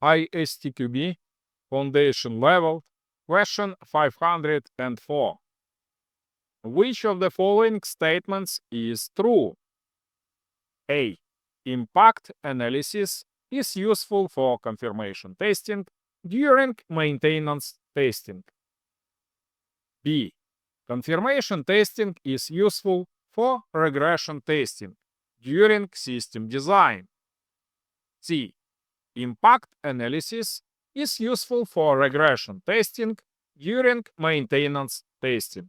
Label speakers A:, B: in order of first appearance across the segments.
A: ISTQB Foundation Level, question 504. Which of the following statements is true? A. Impact analysis is useful for confirmation testing during maintenance testing. B. Confirmation testing is useful for regression testing during system design. C. Impact analysis is useful for regression testing during maintenance testing.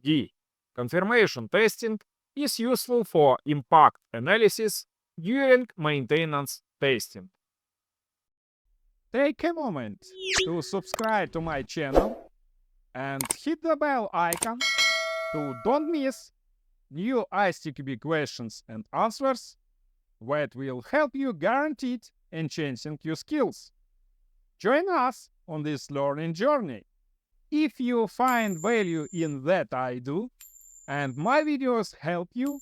A: D. Confirmation testing is useful for impact analysis during maintenance testing.
B: Take a moment to subscribe to my channel and hit the bell icon to don't miss new ISTQB questions and answers that will help you guaranteed enhancing your skills. Join us on this learning journey. If you find value in that I do and my videos help you,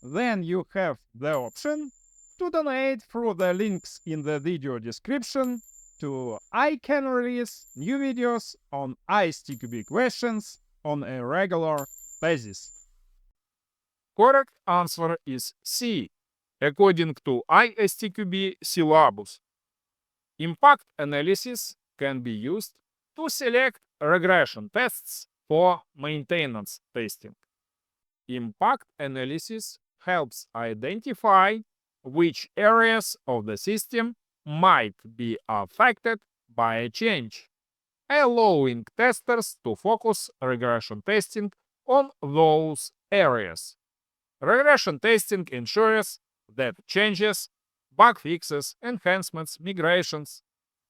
B: then you have the option to donate through the links in the video description to I can release new videos on ISTQB questions on a regular basis.
A: Correct answer is C, according to ISTQB Syllabus. Impact analysis can be used to select regression tests for maintenance testing. Impact analysis helps identify which areas of the system might be affected by a change, allowing testers to focus regression testing on those areas. Regression testing ensures that changes, bug fixes, enhancements, migrations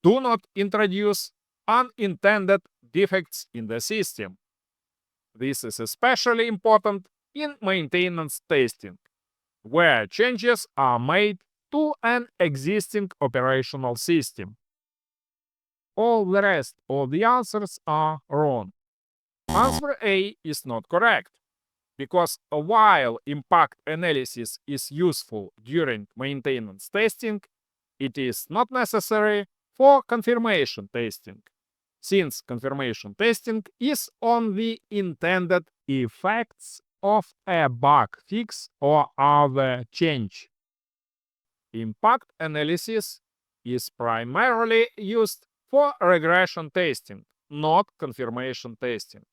A: do not introduce unintended defects in the system. This is especially important in maintenance testing, where changes are made to an existing operational system. All the rest of the answers are wrong. Answer A is not correct, because while impact analysis is useful during maintenance testing, it is not necessary for confirmation testing, since confirmation testing is on the intended effects of a bug fix or other change. Impact analysis is primarily used for regression testing, not confirmation testing.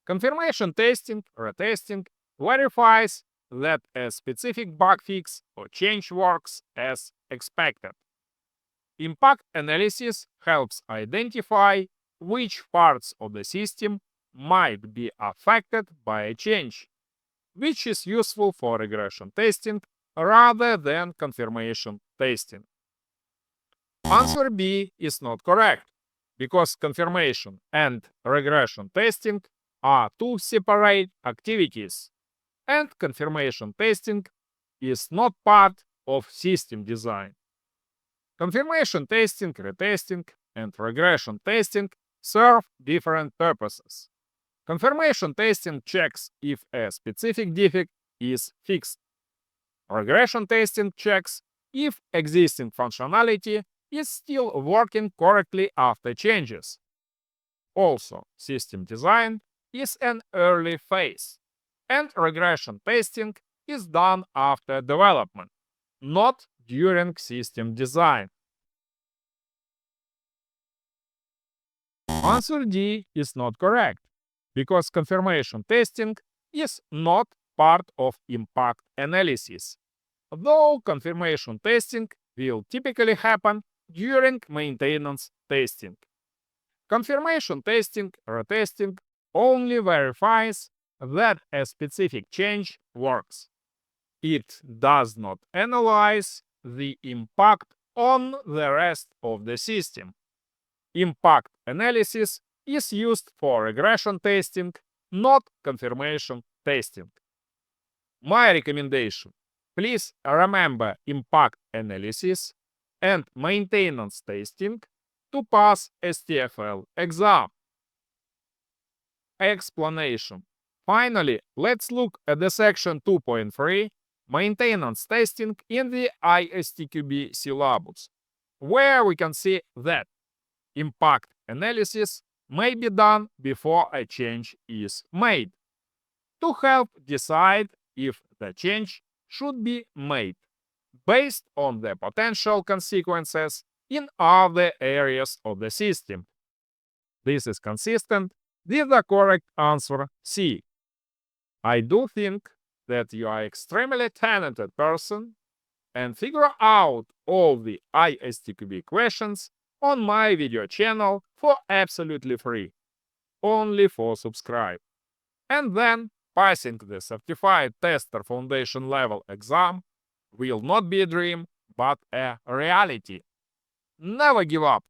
A: Confirmation testing, retesting, verifies that a specific bug fix or change works as expected. Impact analysis helps identify which parts of the system might be affected by a change, which is useful for regression testing rather than confirmation testing. Answer B is not correct, because confirmation and regression testing are two separate activities, and confirmation testing is not part of system design. Confirmation testing, retesting, and regression testing serve different purposes. Confirmation testing checks if a specific defect is fixed. Regression testing checks if existing functionality is still working correctly after changes. Also, system design is an early phase, and regression testing is done after development, not during system design. Answer D is not correct, because confirmation testing is not part of impact analysis, though confirmation testing will typically happen during maintenance testing. Confirmation testing, retesting, only verifies that a specific change works. It does not analyze the impact on the rest of the system. Impact analysis is used for regression testing, not confirmation testing. My recommendation: please remember impact analysis and maintenance testing to pass STFL exam. Explanation. Finally, let's look at the section 2.3 maintenance testing in the ISTQB syllabus. where we can see that impact analysis may be done before a change is made to help decide if the change should be made based on the potential consequences in other areas of the system. This is consistent with the correct answer C. I do think that you are extremely talented person and figure out all the ISTQB questions on my video channel for absolutely free, only for subscribe. And then passing the Certified Tester Foundation level exam will not be a dream, but a reality. Never give up.